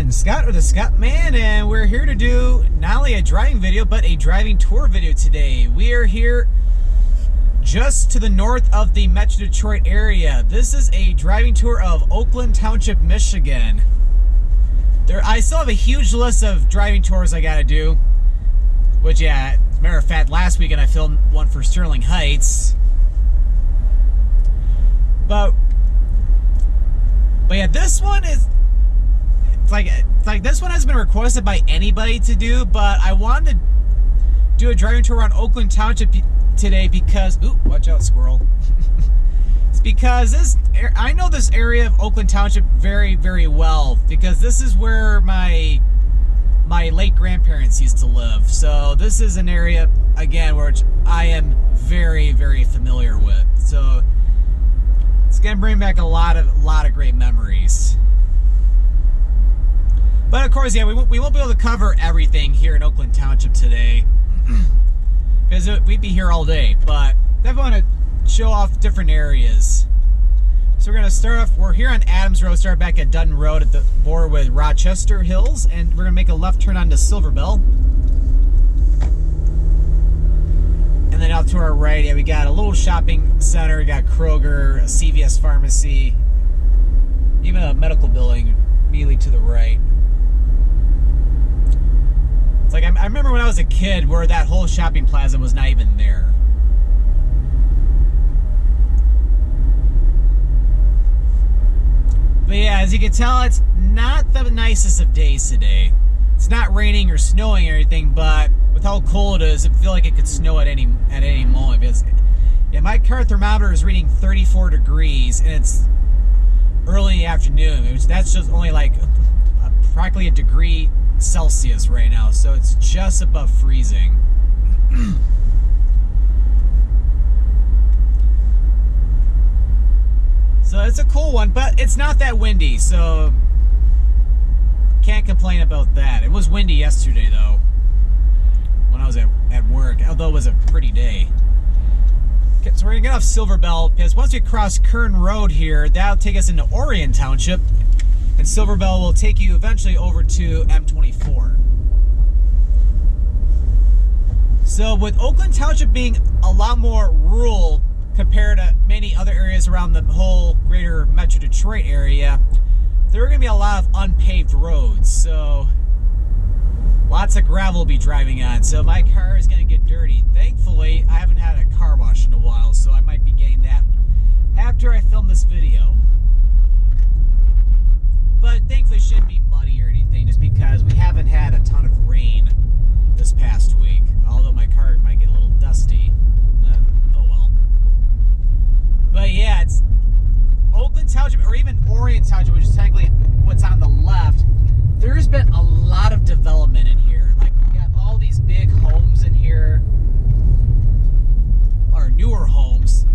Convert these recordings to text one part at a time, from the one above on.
again, Scott or the Scott Man, and we're here to do not only a driving video, but a driving tour video today. We are here just to the north of the Metro Detroit area. This is a driving tour of Oakland Township, Michigan. I still have a huge list of driving tours I gotta do, which, yeah, as a matter of fact, last weekend I filmed one for Sterling Heights. But yeah, this one is like this one hasn't been requested by anybody to do, but I wanted to do a driving tour around Oakland Township today because, ooh, watch out, squirrel. It's because I know this area of Oakland Township very, very well because this is where my late grandparents used to live. So this is an area, again, which I am very, very familiar with. So it's gonna bring back a lot of great memories. But of course, yeah, we won't be able to cover everything here in Oakland Township today because we'd be here all day. But definitely want to show off different areas. So we're gonna start off. We're here on Adams Road. Start back at Dutton Road at the border with Rochester Hills, and we're gonna make a left turn onto Silverbell. And then out to our right, yeah, we got a little shopping center. We got Kroger, a CVS pharmacy, even a medical building immediately to the right. It's like I remember when I was a kid where that whole shopping plaza was not even there. But yeah, as you can tell, it's not the nicest of days today. It's not raining or snowing or anything, but with how cold it is, I feel like it could snow at any moment. Because yeah, my car thermometer is reading 34 degrees, and it's early in the afternoon. That's just only like practically a degree Celsius right now, so it's just above freezing. So it's a cool one, but it's not that windy, so can't complain about that. It was windy yesterday, though, when I was at work, although it was a pretty day. Okay, so we're going to get off Silverbell, because once we cross Kern Road here, that'll take us into Orion Township, and Silverbell will take you eventually over to M24. So with Oakland Township being a lot more rural compared to many other areas around the whole greater Metro Detroit area, there are going to be a lot of unpaved roads, so lots of gravel will be driving on. So my car is going to get dirty. Thankfully, I haven't had a car wash in a while, so I might be getting that after I film this video. But thankfully it shouldn't be muddy or anything, just because we haven't had a ton of rain this past week. Although my car might get a little dusty. Oh well. But yeah, it's Oakland Township, or even Orion Township, which is technically what's on the left. There's been a lot of development in here. Like, we got all these big homes in here, or newer homes.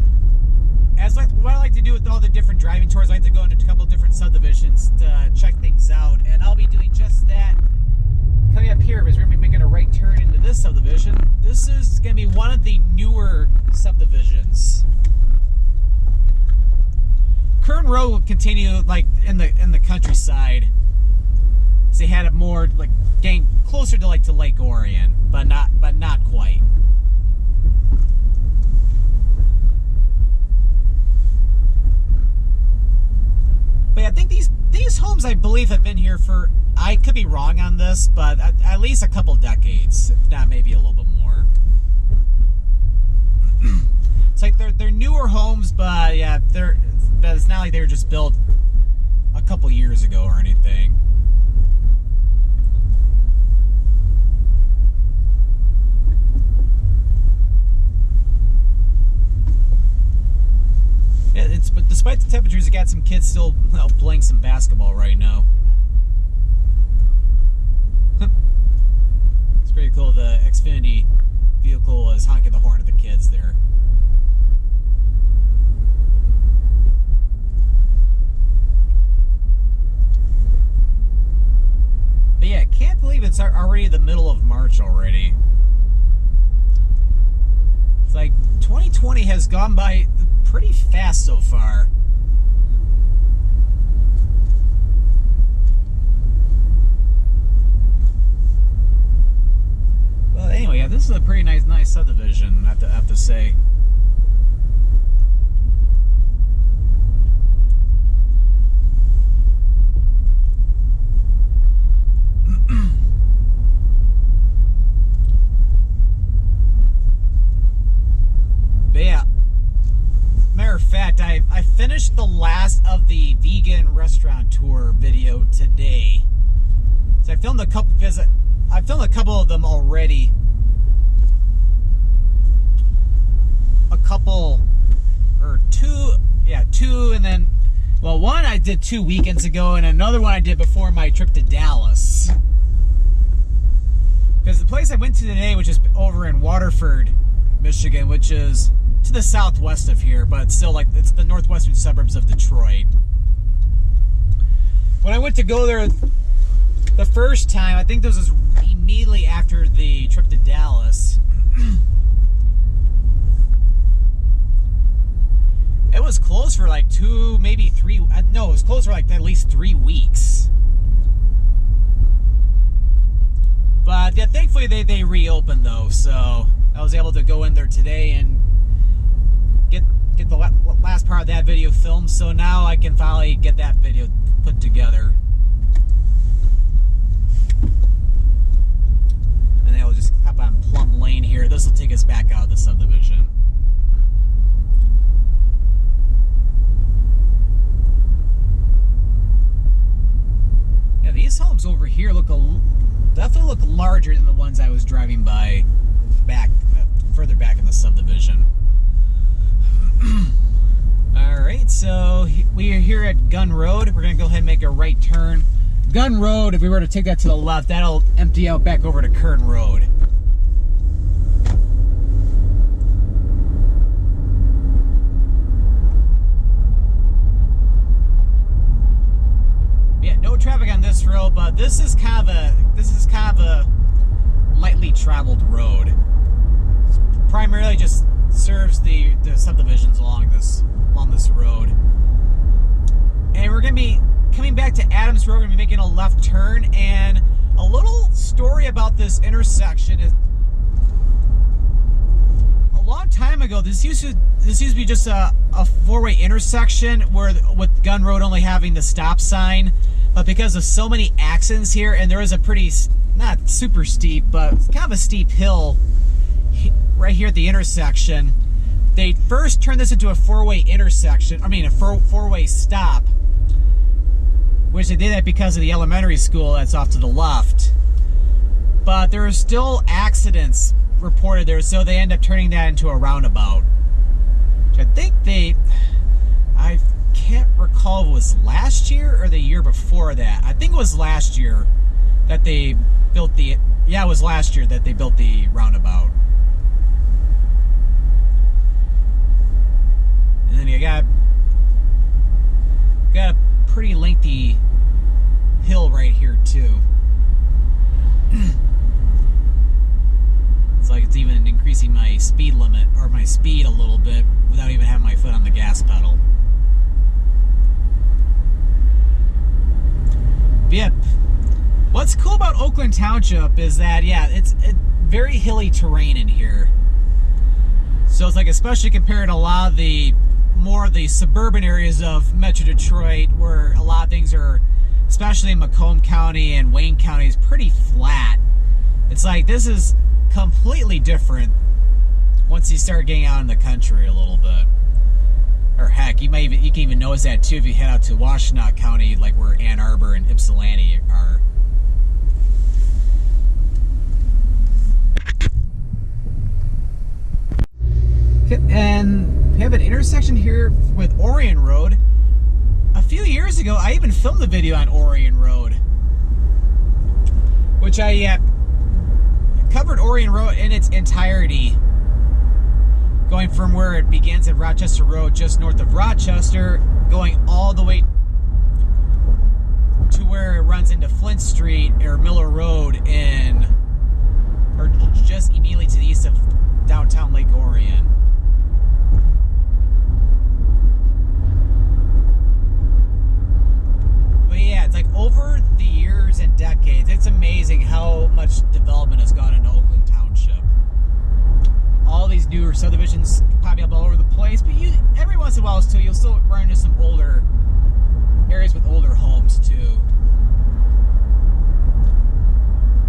As like what I like to do with all the different driving tours, I like to go into a couple different subdivisions to check things out, and I'll be doing just that coming up here, because we're going to be making a right turn into this subdivision. This is going to be one of the newer subdivisions. Kern Road will continue like in the countryside. So they had it more like getting closer to Lake Orion, but not quite. But yeah, I think these homes, I believe, have been here for, I could be wrong on this, but at least a couple decades, if not maybe a little bit more. It's like they're newer homes, but yeah, it's not like they were just built a couple years ago or anything. Yeah, but despite the temperatures, you got some kids still playing some basketball right now. It's pretty cool. The Xfinity vehicle is honking the horn at the kids there. But yeah, I can't believe it's already the middle of March already. It's like 2020 has gone by pretty fast so far. subdivision, I have to say. But yeah, matter of fact, I finished the last of the vegan restaurant tour video today. So I filmed a couple of them already. A couple, or two, yeah, two, and then, well, one I did 2 weekends ago, and another one I did before my trip to Dallas. Because the place I went to today, which is over in Waterford, Michigan, which is to the southwest of here, but it's still like, it's the northwestern suburbs of Detroit. When I went to go there the first time, I think this was immediately after the trip to Dallas. It was closed for like 2, maybe 3, no, it was closed for like at least 3 weeks. But yeah, thankfully they reopened though, so I was able to go in there today and get the last part of that video filmed, so now I can finally get that video put together. And then we'll just hop on Plum Lane here. This will take us back out of the subdivision. Yeah, these homes over here definitely look larger than the ones I was driving by further back in the subdivision. Alright, so we are here at Gun Road. We're going to go ahead and make a right turn. Gun Road, if we were to take that to the left, that'll empty out back over to Kern Road. Yeah, no traffic on this road, but this is kind of a lightly traveled road. It's primarily just serves the subdivisions along this road. And we're gonna be coming back to Adams Road. We're gonna be making a left turn, and a little story about this intersection is a long time ago this used to be just a four-way intersection with Gun Road only having the stop sign, but because of so many accidents here, and there is a pretty, not super steep, but kind of a steep hill right here at the intersection, they first turned this into a four-way intersection, a four-way stop, which they did that because of the elementary school that's off to the left. But there are still accidents reported there, so they end up turning that into a roundabout. Which I think I can't recall if it was last year or the year before that. I think it was last year that they built it was last year that they built the roundabout. And then you got a pretty lengthy hill right here too. It's like it's even increasing my speed limit, or my speed a little bit, without even having my foot on the gas pedal. But yeah, what's cool about Oakland Township is that, yeah, it's very hilly terrain in here. So it's like, especially compared to a lot of the more of the suburban areas of Metro Detroit, where a lot of things are, especially in Macomb County and Wayne County, is pretty flat. It's like, this is completely different once you start getting out in the country a little bit. Or heck, you can even notice that too if you head out to Washtenaw County, like where Ann Arbor and Ypsilanti are. And we have an intersection here with Orion Road. A few years ago, I even filmed a video on Orion Road, which I covered Orion Road in its entirety, going from where it begins at Rochester Road, just north of Rochester, going all the way to where it runs into Flint Street or Miller Road or just immediately to the east of downtown Lake Orion. But yeah, it's like over the years and decades, it's amazing how much development has gone into Oakland Township. all these newer subdivisions popping up all over the place, but every once in a while too, you'll still run into some older areas with older homes too.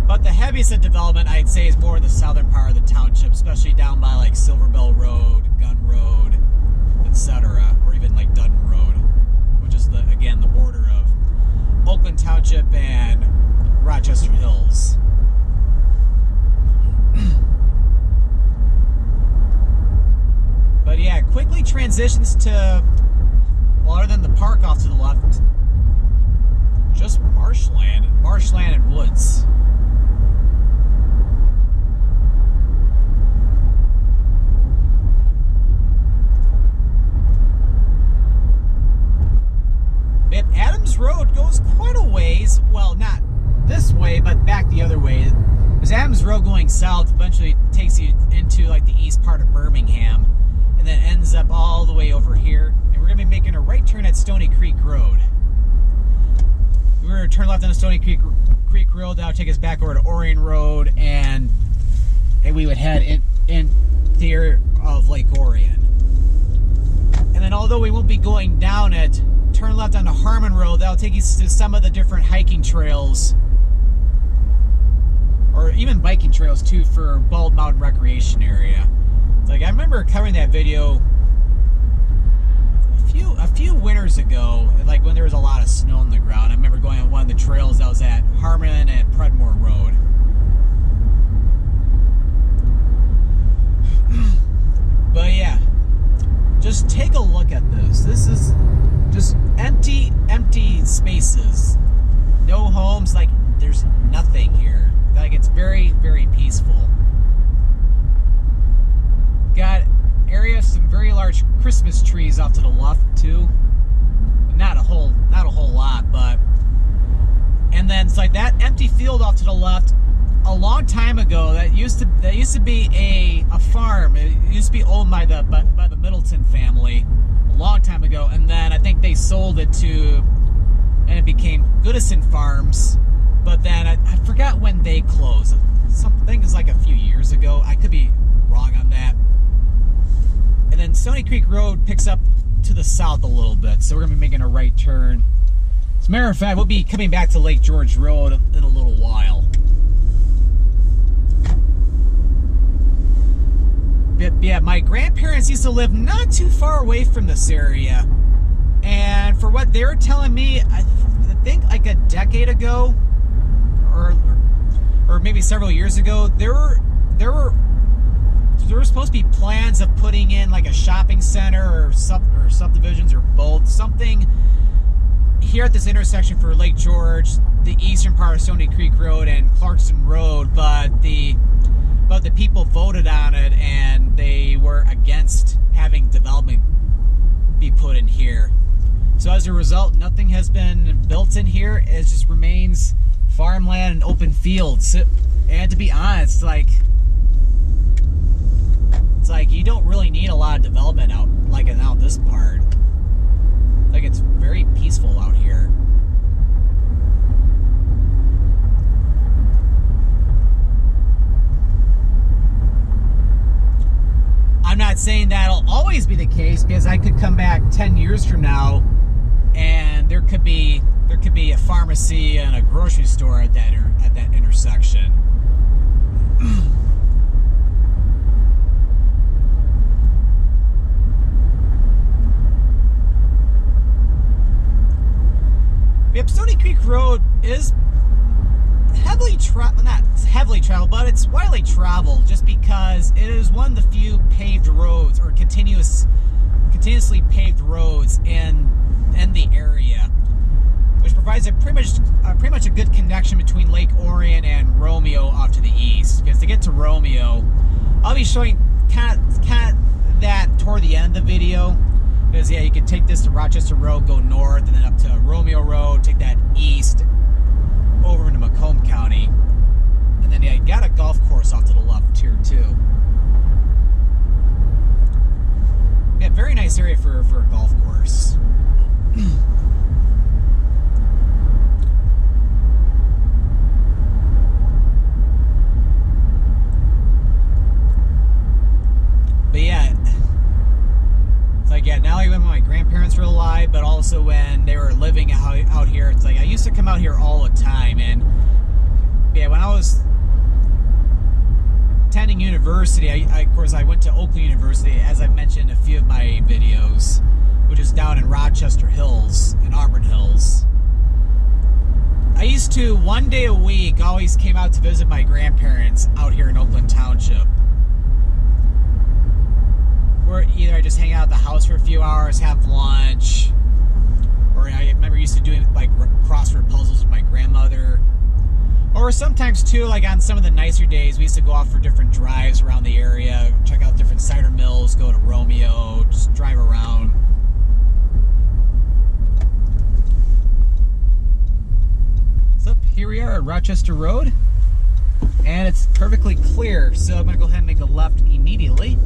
But the heaviest of development, I'd say, is more in the southern part of the township, especially down by like Silverbell Road, Gun Road, etc., or even like Dutton Road, which is again the border of Oakland Township and Rochester Hills. But yeah, it quickly transitions to, well, other than the park off to the left, just marshland and woods. Adams Road goes quite a ways. Well, not this way, but back the other way. Because Adams Road going south eventually takes you into like the east part of Birmingham, and then ends up all the way over here. And we're going to be making a right turn at Stoney Creek Road. We're going to turn left on Stoney Creek Road. That'll take us back over to Orion Road, and we would head in the area of Lake Orion. And then, although we won't be going down it, turn left onto Harmon Road. That'll take you to some of the different hiking trails, or even biking trails too, for Bald Mountain Recreation Area. It's like, I remember covering that video a few winters ago, like when there was a lot of snow on the ground. I remember going on one of the trails that was at Harmon and Pretmore Road. But yeah, just take a look at this. This is just empty spaces. No homes, like there's nothing here. Like it's very, very peaceful. Got area, some very large Christmas trees off to the left too. Not a whole lot, but, and then it's like that empty field off to the left. A long time ago, that used to be a farm. It used to be owned by the Middleton family a long time ago, and then I think they sold it to, and it became Goodison Farms. But then I forgot when they closed. Something is like a few years ago. I could be wrong on that. And then Stoney Creek Road picks up to the south a little bit, so we're gonna be making a right turn. As a matter of fact, we'll be coming back to Lake George Road in a little while. But yeah, my grandparents used to live not too far away from this area, and for what they were telling me, I think like a decade ago, or maybe several years ago, there were supposed to be plans of putting in like a shopping center or subdivisions or both, something here at this intersection for Lake George, the eastern part of Stoney Creek Road and Clarkson Road, but the people voted on it and they were against having development be put in here. So as a result, nothing has been built in here. It just remains farmland and open fields. And to be honest, it's like you don't really need a lot of development out this part. Like, it's very peaceful out here. I'm not saying that'll always be the case, because I could come back 10 years from now and there could be a pharmacy and a grocery store at that intersection. Yep, Stoney Creek Road is not heavily traveled, but it's widely traveled, just because it is one of the few paved roads, or continuously paved roads in the area, which provides pretty much a good connection between Lake Orion and Romeo off to the east. Because to get to Romeo, I'll be showing kind of that toward the end of the video. Because yeah, you can take this to Rochester Road, go north, and then up to Romeo Road, take that east over into Macomb County, and then yeah, you got a golf course off to the left here too. Yeah, very nice area for a golf course. used to come out here all the time, and yeah, when I was attending university, of course I went to Oakland University, as I've mentioned in a few of my videos, which is down in Rochester Hills and Auburn Hills. I used to, one day a week, always came out to visit my grandparents out here in Oakland Township. Where either I just hang out at the house for a few hours, have lunch, or I remember used to doing like crossword puzzles with my grandmother. Or sometimes too, like on some of the nicer days, we used to go out for different drives around the area, check out different cider mills, go to Romeo, just drive around. So here we are at Rochester Road, and it's perfectly clear, so I'm going to go ahead and make a left immediately.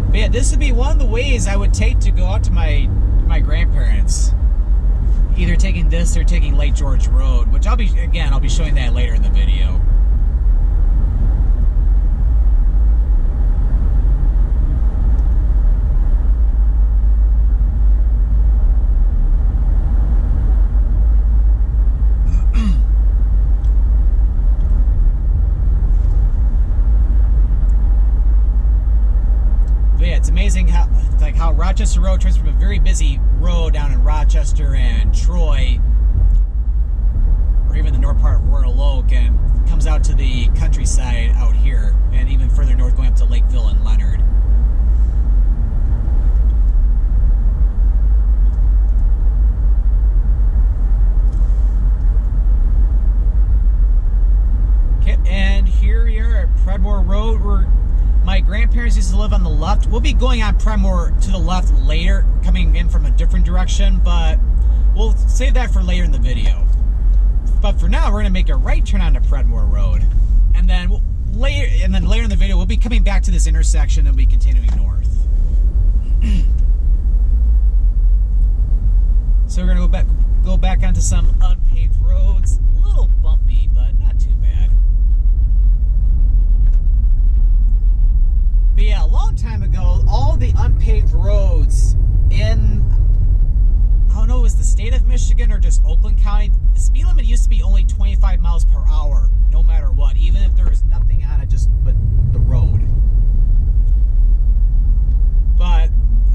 But yeah, this would be one of the ways I would take to go out to my grandparents. Either taking this or taking Lake George Road, which I'll be showing that later in the video. It's amazing how Rochester Road turns from a very busy road down in Rochester and Troy, or even the north part of Royal Oak, and comes out to the countryside out here, and even further north going up to Lakeville and Leonard. Okay, and here we are at Pretmore Road. My grandparents used to live on the left. We'll be going on Pretmore to the left later, coming in from a different direction, but we'll save that for later in the video. But for now, we're going to make a right turn onto Pretmore Road. And then later in the video, we'll be coming back to this intersection and we'll be continuing north. So we're going to go back onto some unpaved roads. A little bumpy, but not too bad. But yeah, a long time ago, all the unpaved roads in, I don't know, it was the state of Michigan or just Oakland County, the speed limit used to be only 25 miles per hour, no matter what, even if there was nothing on it, just but the road. But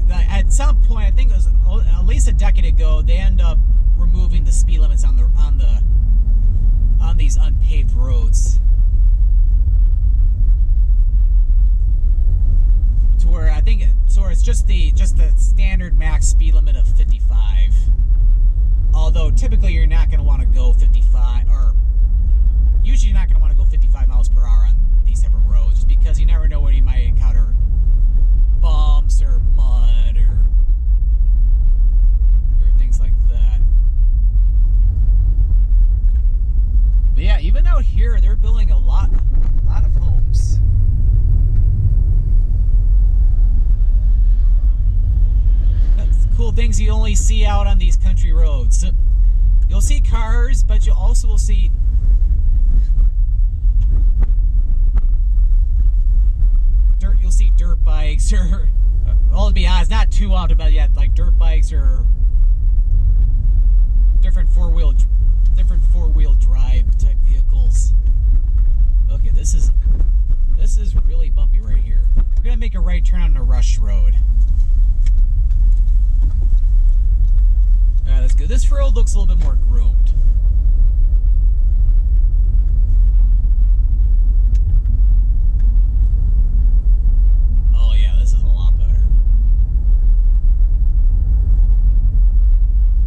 at some point, I think it was at least a decade ago, they ended up removing the speed limits on these unpaved roads. Where I think it's just the standard max speed limit of 55. Although typically you're not going to want to go 55, or usually you're not going to want to go 55 miles per hour on these type of roads, just because you never know when you might encounter bumps or mud or things like that. But yeah, even out here they're building a lot of homes. Cool things you only see out on these country roads. So you'll see cars, but you also will see dirt. You'll see dirt bikes, or well, to be honest, not too often, but yeah, like dirt bikes or different four-wheel drive type vehicles. Okay, this is really bumpy right here. We're gonna make a right turn on the Rush Road. That's good. This road looks a little bit more groomed. Oh yeah, this is a lot better.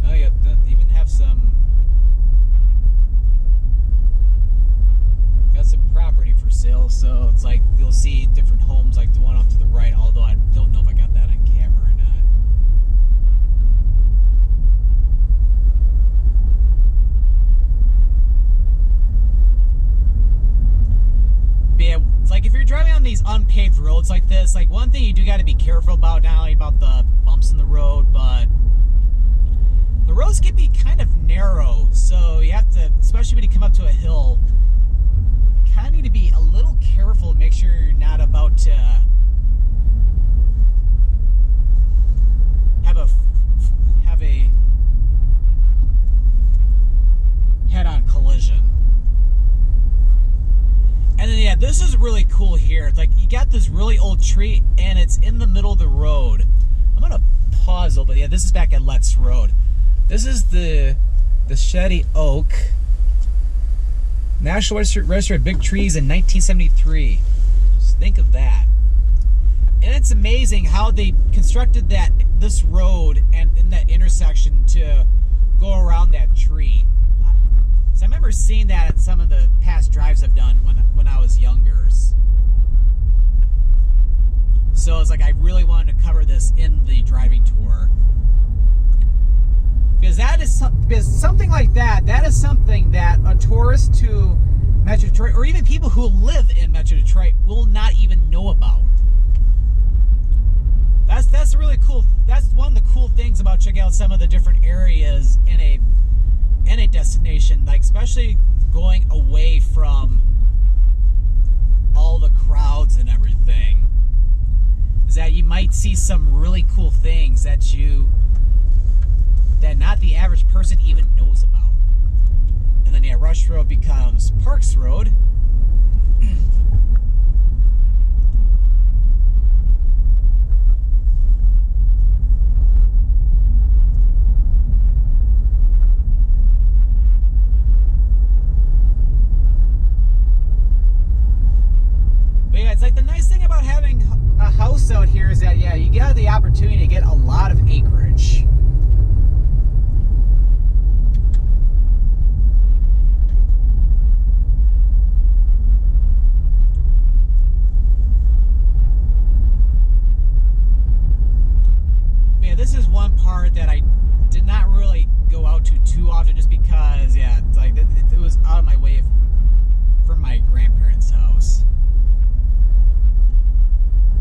Oh yeah, even have got some property for sale, so it's like you'll see different homes like the one off to the right, although I don't know if I got that on camera or not. Yeah, like if you're driving on these unpaved roads like this, like one thing you do got to be careful about, not only about the bumps in the road, but the roads can be kind of narrow, so you have to, especially when you come up to a hill, you kind of need to be a little careful to make sure you're not about to cool here. It's like you got this really old tree and it's in the middle of the road. I'm gonna pause a little bit. Yeah, this is back at Letts Road. This is the Shetty Oak. National Register of Big Trees in 1973. Just think of that. And it's amazing how they constructed this road and in that intersection to go around that tree. So I remember seeing that at some of the past drives I've done when I was younger. So it's like I really wanted to cover this in the driving tour. Because something like that is something that a tourist to Metro Detroit, or even people who live in Metro Detroit, will not even know about. That's really cool. That's one of the cool things about checking out some of the different areas in a destination, like especially going away from all the crowds and everything, is that you might see some really cool things that not the average person even knows about. And then Rush Road becomes Parks Road. It's like the nice thing about having a house out here is that, yeah, you get the opportunity to get a lot of acreage. Yeah, this is one part that I did not really go out to too often just because, yeah, it's like it was out of my way from my grandparents' house.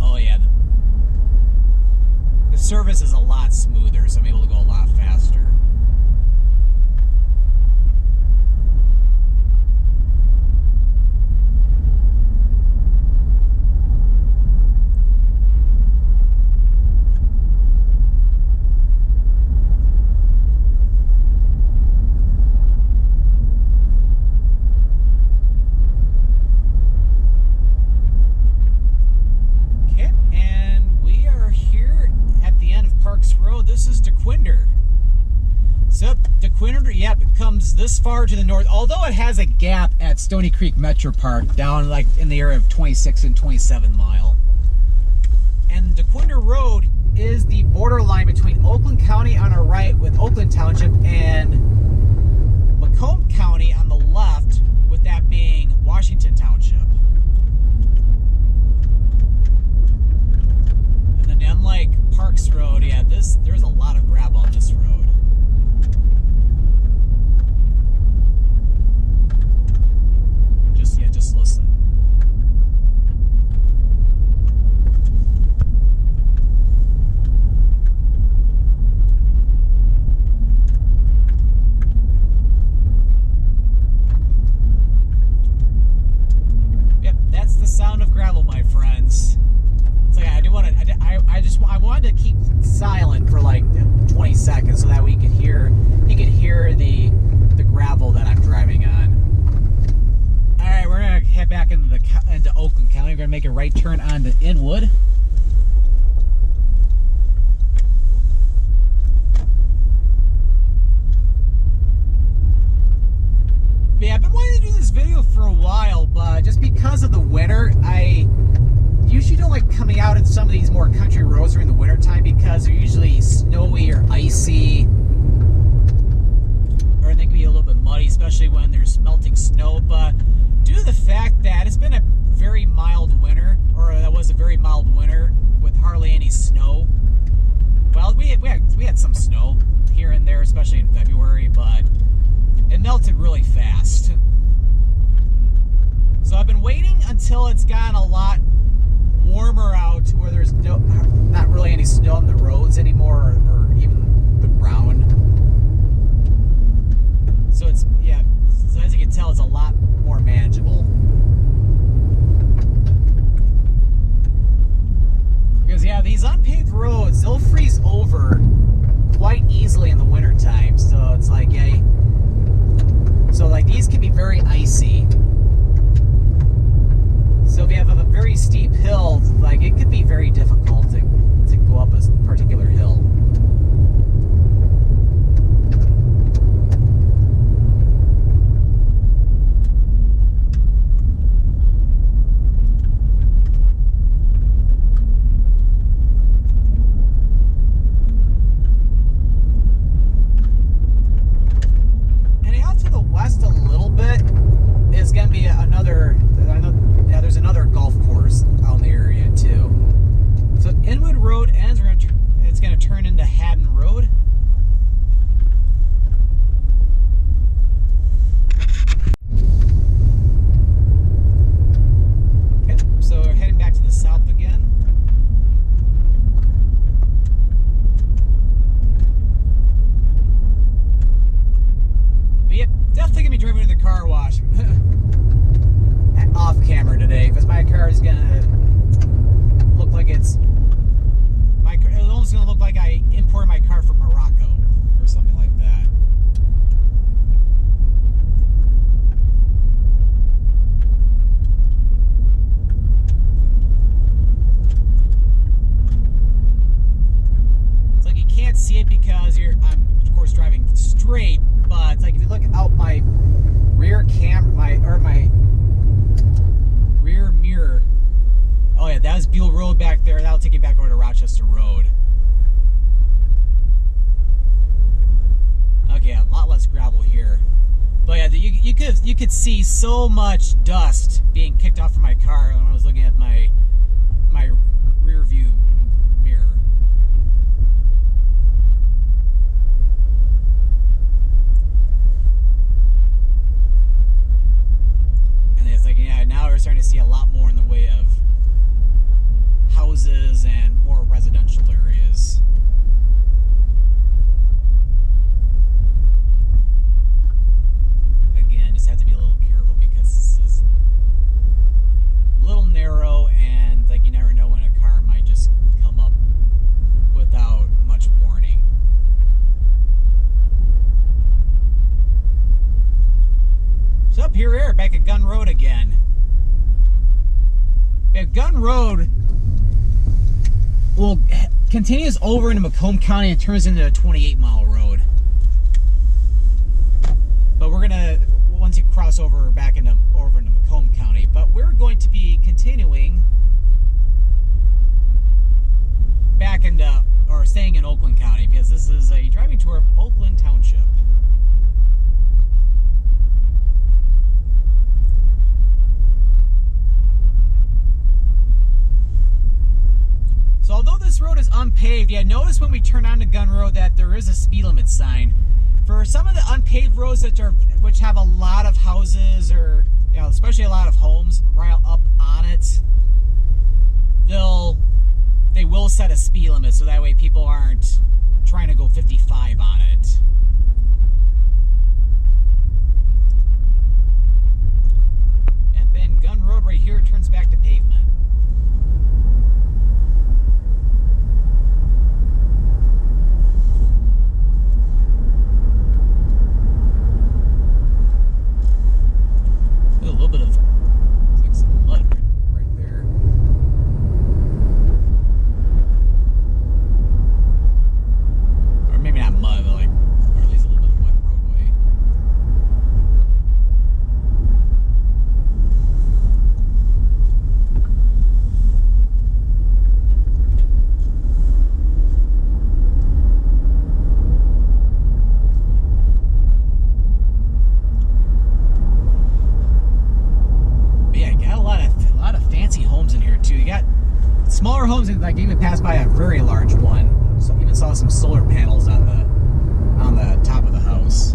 Oh yeah, the service is a lot smoother, so I'm able to go a lot faster. This is Dequindre. So Dequindre, yep, it comes this far to the north, although it has a gap at Stoney Creek Metro Park down like in the area of 26 and 27 mile. And Dequindre Road is the borderline between Oakland County on our right with Oakland Township and Macomb County on the left, with that being Washington Township. And then unlike Parks Road, yeah, there's a lot of gravel on this road. Just listen. Yep, that's the sound of gravel, my friends. It's like I wanted to keep silent for like 20 seconds so that you could hear the gravel that I'm driving on. All right, we're gonna head back into Oakland County. We're gonna make a right turn onto Inwood. Yeah, I've been wanting to do this video for a while, but just because of the winter, I usually don't like coming out in some of these more country roads during the winter time because they're usually snowy or icy, or they can be a little bit muddy, especially when there's melting snow. But due to the fact that it's been a very mild winter, or that was a very mild winter with hardly any snow. Well, we had some snow here and there, especially in February, but it melted really fast. So I've been waiting until it's gotten a lot warmer out where there's not really any snow on the roads anymore, or even the ground. So it's, yeah, so as you can tell, it's a lot more manageable. Because yeah, these unpaved roads, they'll freeze over quite easily in the winter time. So it's like, yeah, so like these can be very icy. So if you have a very see it because I'm of course driving straight, but like if you look out my rear my rear mirror, oh yeah, that was Buell Road back there. That'll take you back over to Rochester Road. Okay, a lot less gravel here. But yeah, you could see so much dust being kicked off from my car when I was looking at my rear view mirror. And it's like, yeah, now we're starting to see a lot more in the way of houses and more residential areas. Again, just have to be a little careful because this is a little narrow, and like you never know when a car might just come up without much warning. So up here, back at Gun Road again. At Gun Road continues over into Macomb County and turns into a 28-mile road. But we're gonna, once you cross over back over into Macomb County, but we're going to be continuing back into, or staying in Oakland County, because this is a driving tour of Oakland Township. So although this road is unpaved, yeah, notice when we turn onto Gun Road that there is a speed limit sign. For some of the unpaved roads which have a lot of houses, or especially a lot of homes right up on it, they will set a speed limit so that way people aren't trying to go 55 on it. And then Gun Road right here turns back to pavement. A little bit of like some mud right there. Or maybe not mud, but like, or at least a little bit of wet roadway. Smaller homes, like even passed by a very large one. So even saw some solar panels on the top of the house.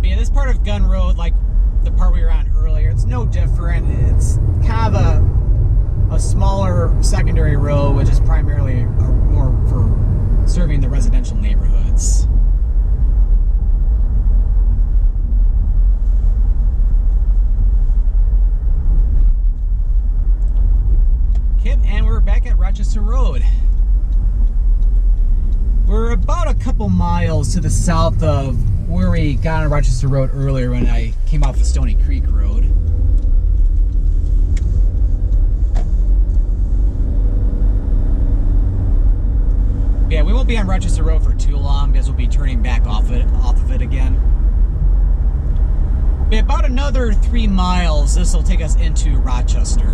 But yeah, this part of Gun Road, like the part we were on earlier, it's no different. It's kind of a smaller secondary road, which is primarily more for serving the residential neighborhoods. Okay, and we're back at Rochester Road. We're about a couple miles to the south of where we got on Rochester Road earlier when I came off the Stoney Creek Road. Yeah, we won't be on Rochester Road for too long because we'll be turning back off of it again. But about another 3 miles, this will take us into Rochester.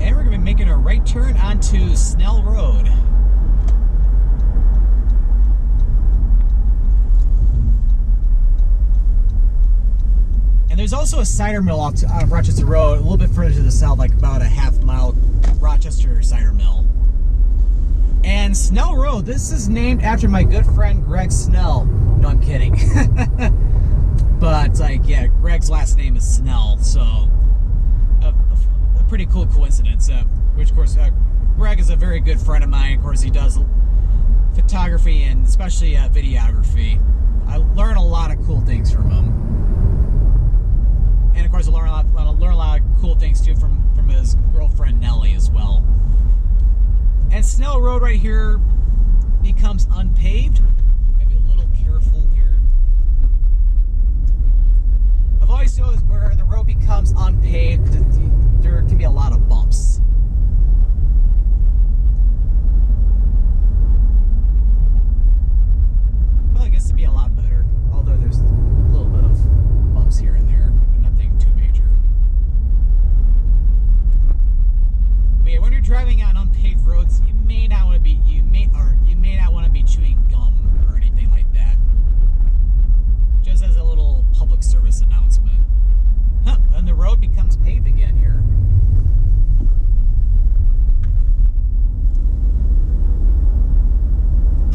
And we're going to be making a right turn onto Snell Road. And there's also a cider mill off Rochester Road, a little bit further to the south, like about a half-mile Rochester cider mill. And Snell Road, this is named after my good friend Greg Snell. No, I'm kidding. But, like, yeah, Greg's last name is Snell, so a pretty cool coincidence. Which, of course, Greg is a very good friend of mine. Of course, he does photography and especially videography. I learn a lot of cool things from him. And of course, I learn a lot of cool things too from his girlfriend Nellie as well. And Snell Road right here becomes unpaved. Gotta be a little careful here. I've always noticed where the road becomes unpaved, there can be a lot of bumps. Well, I guess it'd be a lot better, although there's a little bit of bumps here and there, but nothing too major. But yeah, when you're driving on unpaved roads, you may not want to be chewing gum or anything like that. Just as a little public service announcement. Huh, and the road becomes paved again here.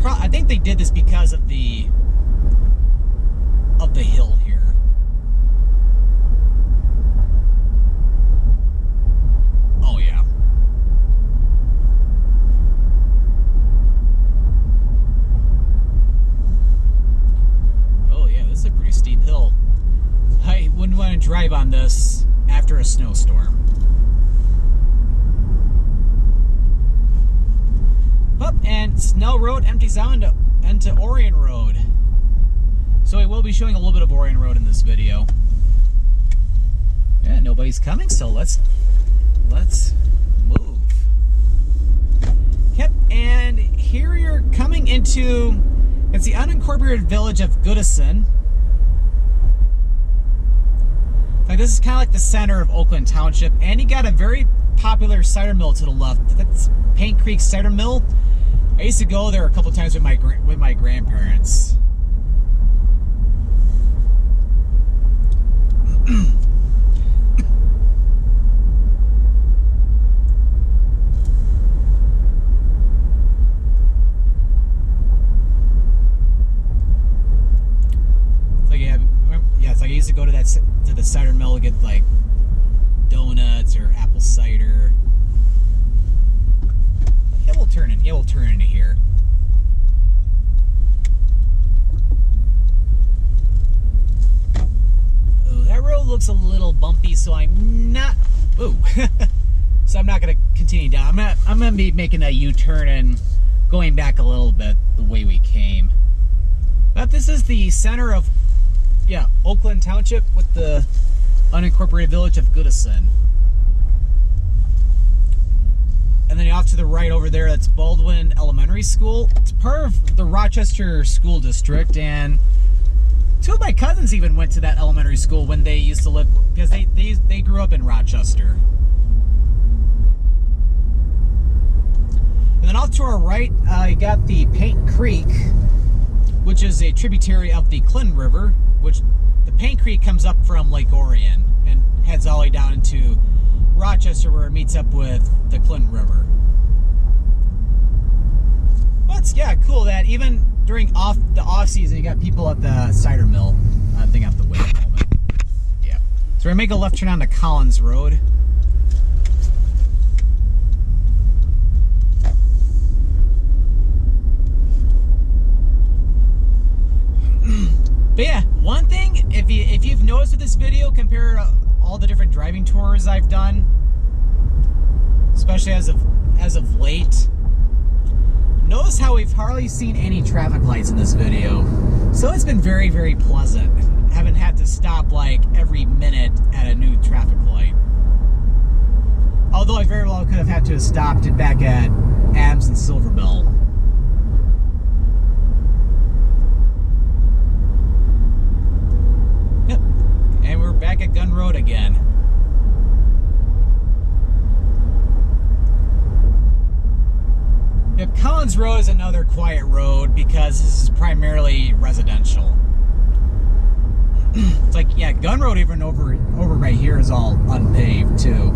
I think they did this because of the hill here. Oh yeah. Oh yeah, this is a pretty steep hill. I wouldn't want to drive on this after a snowstorm. Up and Snell Road empties out into Orion Road. So I will be showing a little bit of Orion Road in this video. Yeah, nobody's coming, so let's move. Yep, and here you're coming into, it's the unincorporated village of Goodison. Like, this is kind of like the center of Oakland Township, and you got a very popular cider mill to the left. That's Paint Creek Cider Mill. I used to go there a couple times with my grandparents. It's like I used to go to the cider mill to get like donuts or apple cider. Yeah, we'll turn into here. Oh, that road looks a little bumpy, so I'm not. Ooh, so I'm not gonna continue down. I'm gonna be making a U-turn and going back a little bit the way we came. But this is the center of, yeah, Oakland Township with the unincorporated village of Goodison. And then off to the right over there, that's Baldwin Elementary School. It's part of the Rochester School District, and two of my cousins even went to that elementary school when they used to live, because they grew up in Rochester. And then off to our right, you got the Paint Creek, which is a tributary of the Clinton River, which the Paint Creek comes up from Lake Orion and heads all the way down into Rochester, where it meets up with the Clinton River. But it's, yeah, cool that even during the off season, you got people at the cider mill. I think I have to wait a moment. Yeah. So we're gonna make a left turn onto Collins Road. But yeah, one thing, if you've noticed with this video, compared to all the different driving tours I've done, especially as of late, notice how we've hardly seen any traffic lights in this video. So it's been very, very pleasant. Haven't had to stop like every minute at a new traffic light. Although I very well could have had to have stopped it back at Adams and Silverbell. Yep, and we're back at Gun Road again. Yep, Collins Road is another quiet road because this is primarily residential. It's like, yeah, Gun Road even over right here is all unpaved too.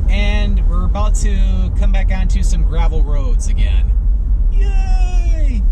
And we're about to come back onto some gravel roads again. Yay!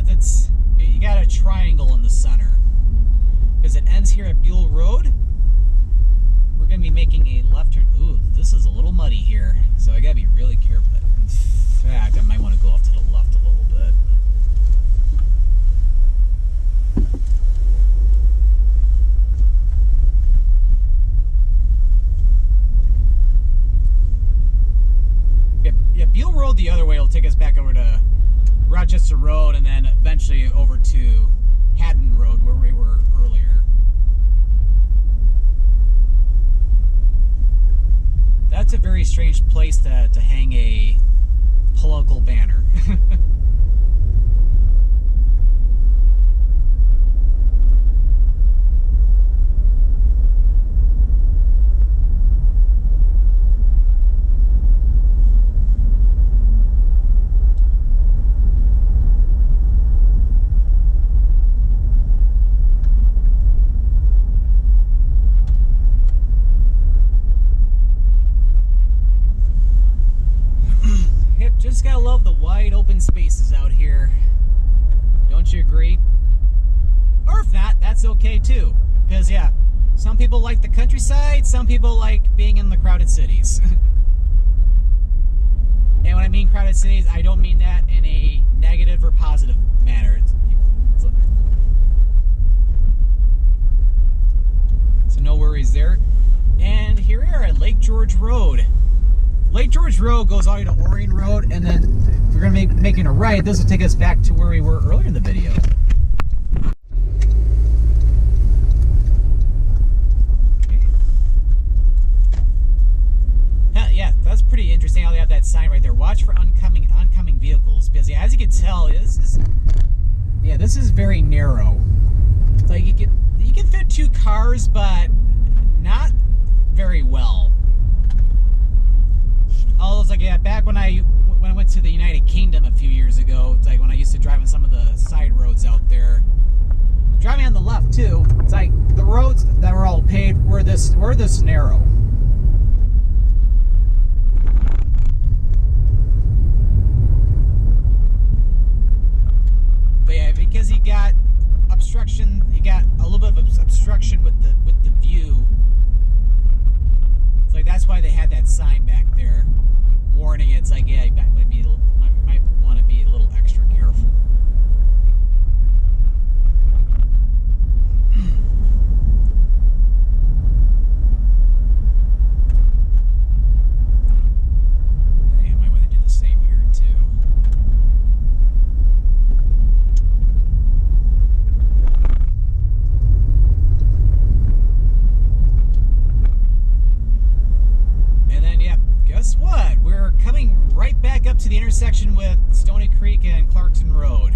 because you got a triangle in the center. Because it ends here at Buell Road. We're going to be making a left turn. Ooh, this is a little muddy here, so I got to be really careful. In fact, I might want to go off to the left a little bit. Yeah, Buell Road the other way will take us back over to Rochester Road and then eventually over to Haddon Road where we were earlier. That's a very strange place to hang a political banner. Just gotta love the wide open spaces out here. Don't you agree? Or if not, that's okay too. Because yeah, some people like the countryside, some people like being in the crowded cities. And when I mean crowded cities, I don't mean that in a negative or positive manner. So no worries there. And here we are at Lake George Road. Lake George Road goes all the way to Orion Road, and then if we're going to be making a right, this will take us back to where we were earlier in the video. Okay. Yeah, that's pretty interesting how they have that sign right there. Watch for oncoming vehicles, because yeah, as you can tell, this is very narrow. It's like you can fit 2 cars, but not very well. Although it's like, yeah, back when I went to the United Kingdom a few years ago, it's like when I used to drive on some of the side roads out there. Driving on the left too, it's like the roads that were all paved were this narrow. But yeah, because you got obstruction, you got a little bit of obstruction with the view. It's like that's why they had that sign back there. Warning, it's like, yeah, you might want to be a little extra careful. And you might want to do the same here too. And then, yeah, guess what? We're coming right back up to the intersection with Stoney Creek and Clarkson Road.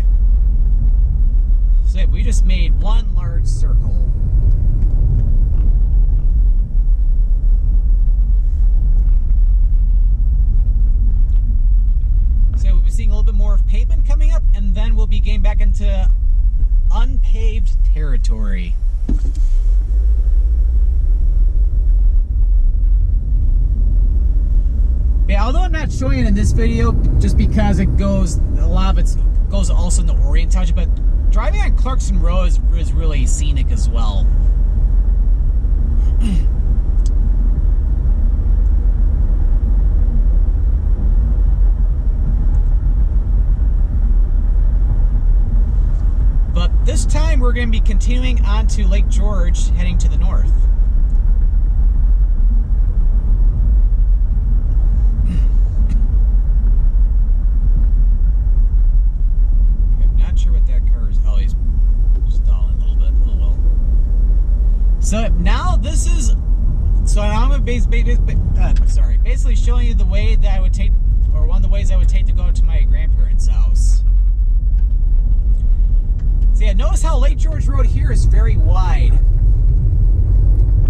So we just made one large circle. So we'll be seeing a little bit more of pavement coming up, and then we'll be getting back into unpaved territory. Yeah, although I'm not showing it in this video just because a lot of it goes also in the Orion Township, but driving on Clarkson Road is really scenic as well. But this time we're going to be continuing on to Lake George, heading to the north. So now this is, so I'm going to basically showing you the way that I would take, or one of the ways I would take to go to my grandparents' house. So yeah, notice how Lake George Road here is very wide.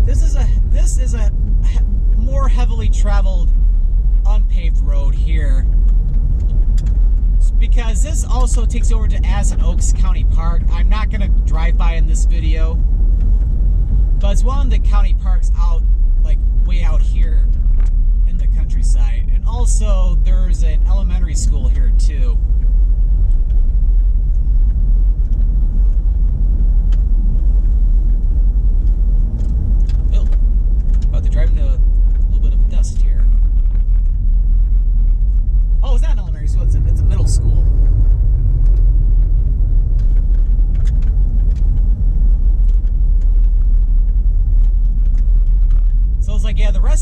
This is a more heavily traveled, unpaved road here. Because this also takes over to Aspen Oaks County Park. I'm not going to drive by in this video. But it's one of the county parks out, like way out here in the countryside. And also there's an elementary school here too.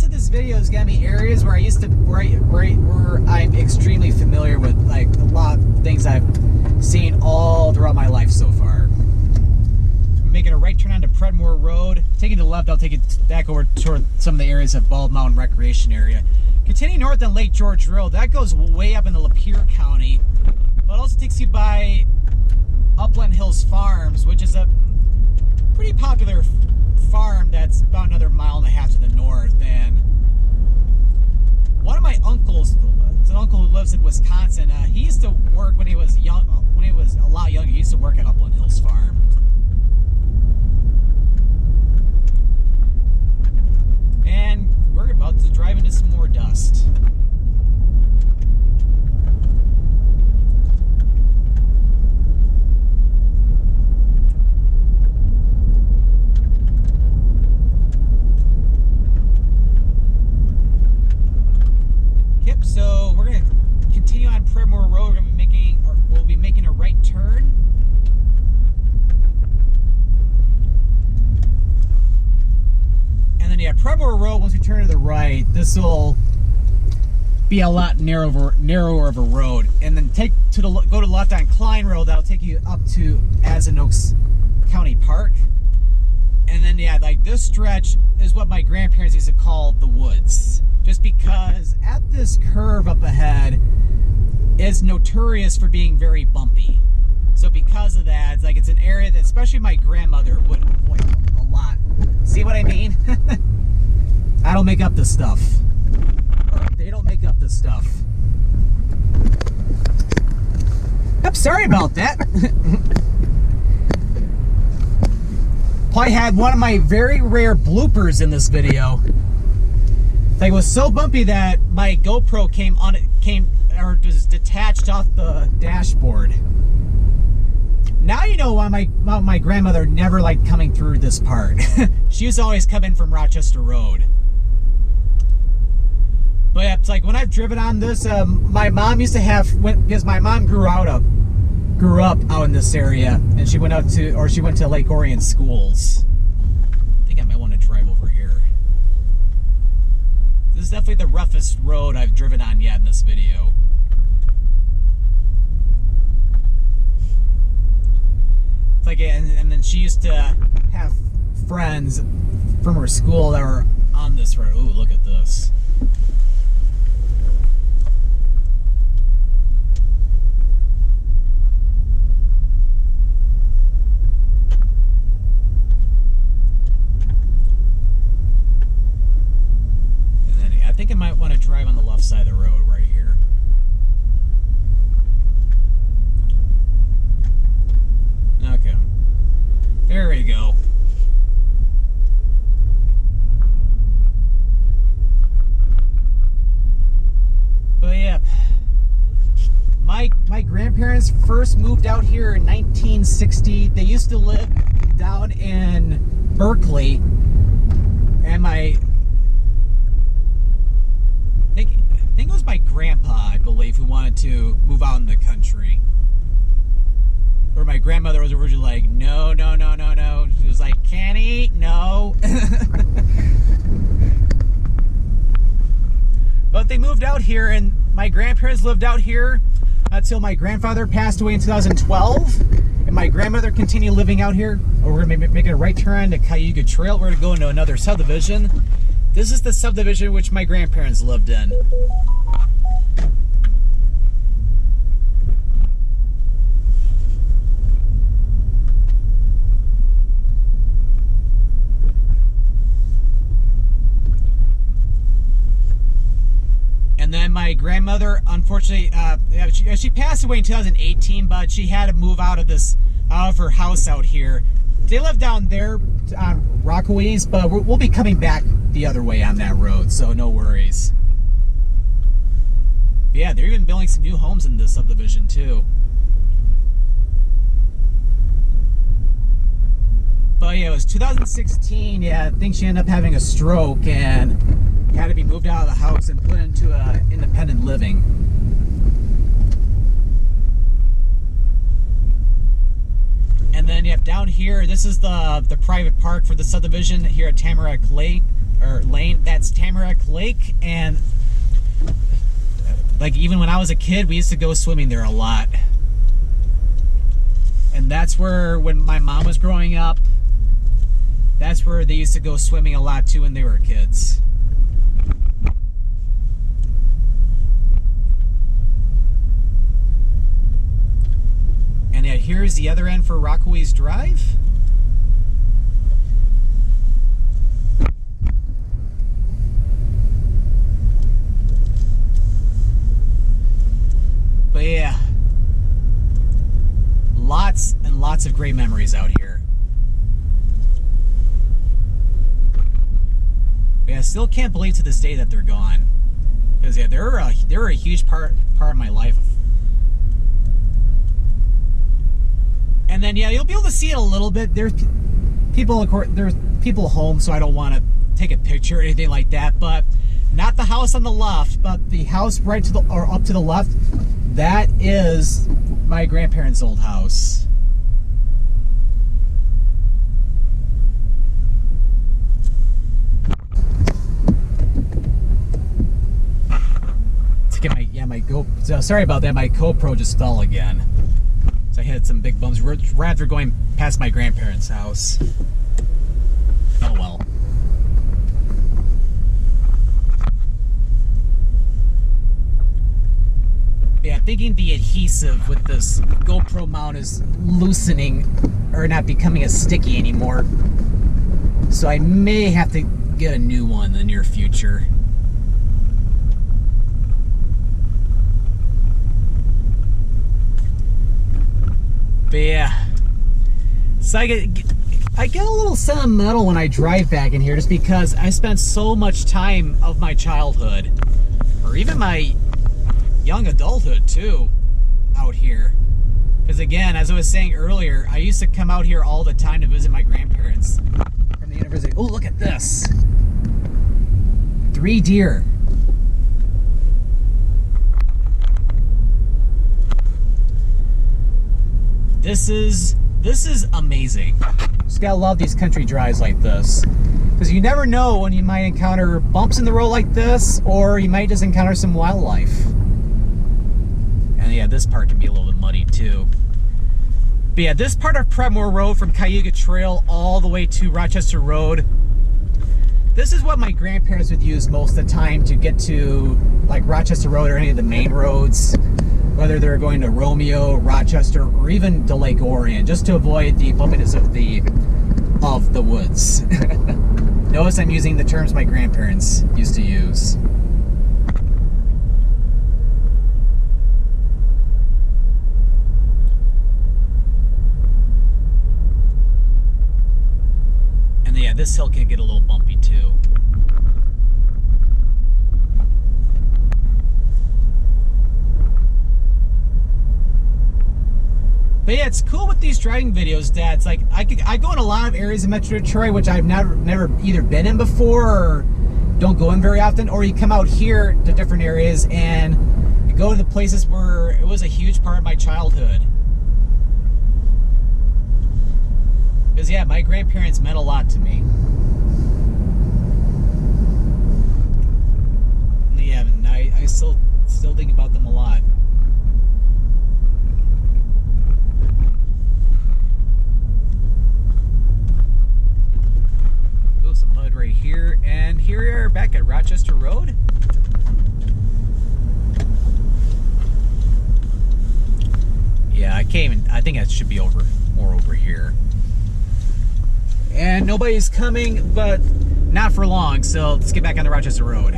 most of this video is gonna be areas where I used to, where I'm extremely familiar with, like a lot of things I've seen all throughout my life so far. So we're making a right turn onto Pretmore Road. Taking the left, I'll take it back over toward some of the areas of Bald Mountain Recreation Area. Continuing north on Lake George Road, that goes way up into Lapeer County, but also takes you by Upland Hills Farms, which is a pretty popular farm that's about another 1.5 miles to the north. And one of my uncles, it's an uncle who lives in Wisconsin, he used to work when he was young, when he was a lot younger, he used to work at Upland Hills Farm. And we're about to drive into some more dust. Yep, so we're going to continue on Pretmore Road. We're going to be making, or we'll be making a right turn. And then, yeah, Pretmore Road, once we turn to the right, this will be a lot narrower of a road. And then go to left on Klein Road, that'll take you up to Oaks County Park. And then, yeah, like this stretch is what my grandparents used to call the woods. Just because at this curve up ahead is notorious for being very bumpy. So because of that, it's like it's an area that especially my grandmother would avoid a lot. See what I mean? I don't make up this stuff. Or they don't make up this stuff. I'm sorry about that. Probably had one of my very rare bloopers in this video. Like, it was so bumpy that my GoPro was detached off the dashboard. Now you know why my grandmother never liked coming through this part. She used to always come in from Rochester Road. But yeah, it's like when I've driven on this, my mom used to have, because my mom grew up out in this area, and she went to Lake Orion schools. I think I might want to drive over here. This is definitely the roughest road I've driven on yet in this video. It's like, and then she used to have friends from her school that were on this road. Ooh, look at this. I think I might want to drive on the left side of the road right here. Okay. There we go. But yeah, my grandparents first moved out here in 1960. They used to live down in Berkeley, and I think it was my grandpa, I believe, who wanted to move out in the country. Or my grandmother was originally like, no, no, no, no, no. She was like, Kenny, no. But they moved out here, and my grandparents lived out here until my grandfather passed away in 2012. And my grandmother continued living out here. We're going to be making a right turn to Cayuga Trail. We're going to go into another subdivision. This is the subdivision which my grandparents lived in. And then my grandmother, unfortunately, she passed away in 2018, but she had to move out of her house out here. They live down there on Rockaways, but we'll be coming back the other way on that road, so no worries. But yeah, they're even building some new homes in this subdivision too. But yeah, it was 2016. Yeah, I think she ended up having a stroke and had to be moved out of the house and put into independent living. And then you have down here, this is the private park for the subdivision here at Tamarack Lake, or lane, that's Tamarack Lake, and like even when I was a kid, we used to go swimming there a lot. And that's where, when my mom was growing up, that's where they used to go swimming a lot too when they were kids. And yet here's the other end for Rockaway's Drive. But yeah, lots and lots of great memories out here. Yeah, I still can't believe to this day that they're gone. Because yeah, they're a huge part of my life. And then yeah, you'll be able to see it a little bit. There's people home, so I don't want to take a picture or anything like that. But not the house on the left, but the house right to the or up to the left. That is my grandparents' old house. Sorry about that. My GoPro just fell again. So I had some big bumps right after going past my grandparents' house. Oh well. Yeah, thinking the adhesive with this GoPro mount is loosening or not becoming as sticky anymore. So I may have to get a new one in the near future. But yeah, so I get a little sentimental when I drive back in here just because I spent so much time of my childhood, or even my young adulthood too, out here. Because again, as I was saying earlier, I used to come out here all the time to visit my grandparents from the university. Oh, look at this. 3 deer. This is amazing. Just gotta love these country drives like this. Because you never know when you might encounter bumps in the road like this, or you might just encounter some wildlife. And yeah, this part can be a little bit muddy too. But yeah, this part of Pretmore Road from Cayuga Trail all the way to Rochester Road, this is what my grandparents would use most of the time to get to like Rochester Road or any of the main roads. Whether they're going to Romeo, Rochester, or even to Lake Orion, just to avoid the bumpiness of the woods. Notice I'm using the terms my grandparents used to use. And yeah, this hill can get a little bumpy too. But yeah, it's cool with these driving videos, Dad. It's like I go in a lot of areas in Metro Detroit which I've never either been in before or don't go in very often, or you come out here to different areas and you go to the places where it was a huge part of my childhood. Because yeah, my grandparents meant a lot to me. And yeah, and I still think about them a lot. Right here, and here we are back at Rochester Road. Yeah, I think I should be more over here. And nobody's coming, but not for long, so let's get back on the Rochester Road.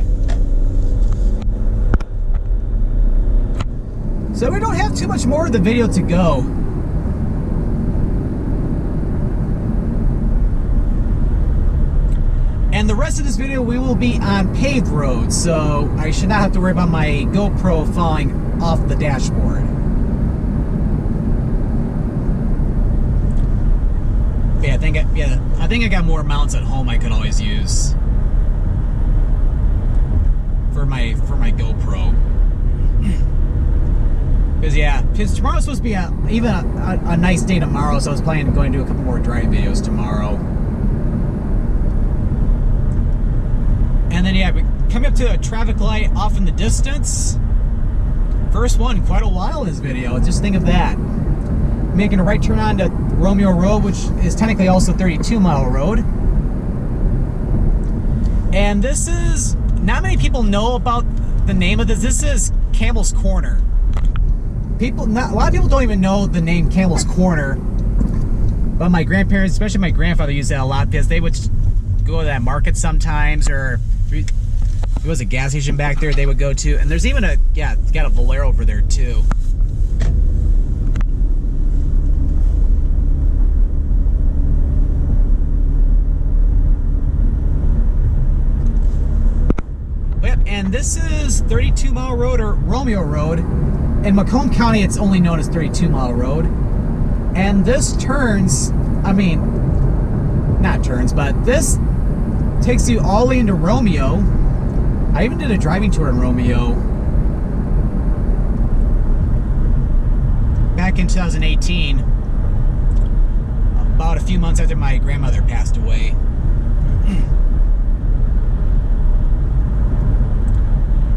So we don't have too much more of the video to go. And the rest of this video we will be on paved roads, so I should not have to worry about my GoPro falling off the dashboard. Yeah, I think I got more mounts at home I could always use for my GoPro. Because tomorrow's supposed to be a nice day tomorrow, so I was planning on going to do a couple more driving videos tomorrow. And then yeah, we're coming up to a traffic light off in the distance. First one in quite a while in this video. Just think of that. Making a right turn onto Romeo Road, which is technically also 32-mile road. And this is, not many people know about the name of this. This is Campbell's Corner. A lot of people don't even know the name Campbell's Corner. But my grandparents, especially my grandfather, used that a lot because they would go to that market sometimes, or there was a gas station back there they would go to. And there's even a, yeah, it's got a Valero over there too. Yep, and this is 32-mile road, or Romeo Road. In Macomb County, it's only known as 32-mile road. And this turns, I mean, not turns, but this takes you all the way into Romeo. I even did a driving tour in Romeo back in 2018, about a few months after my grandmother passed away.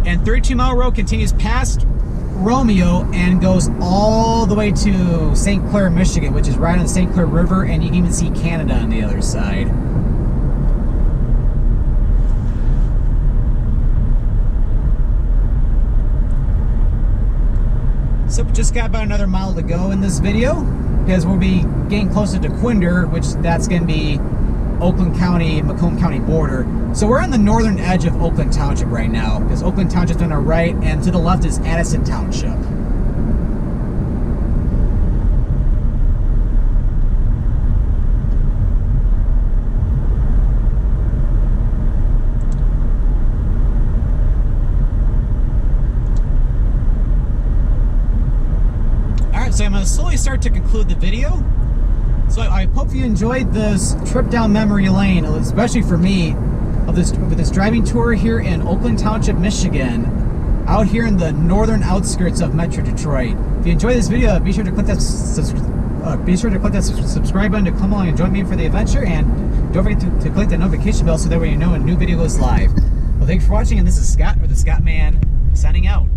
And 32-mile road continues past Romeo and goes all the way to St. Clair, Michigan, which is right on the St. Clair River, and you can even see Canada on the other side. So we just got about another mile to go in this video, because we'll be getting closer to Dequindre, which that's going to be Oakland County, Macomb County border. So we're on the northern edge of Oakland Township right now, because Oakland Township's on our right, and to the left is Addison Township. Alright, so I'm going to slowly start to conclude the video. So I hope you enjoyed this trip down memory lane, especially for me, of this driving tour here in Oakland Township, Michigan, out here in the northern outskirts of Metro Detroit. If you enjoyed this video, be sure to click that subscribe button to come along and join me for the adventure, and don't forget to click that notification bell so that way you know when a new video goes live. Well, thanks for watching, and this is Scott, or the Scott Man, signing out.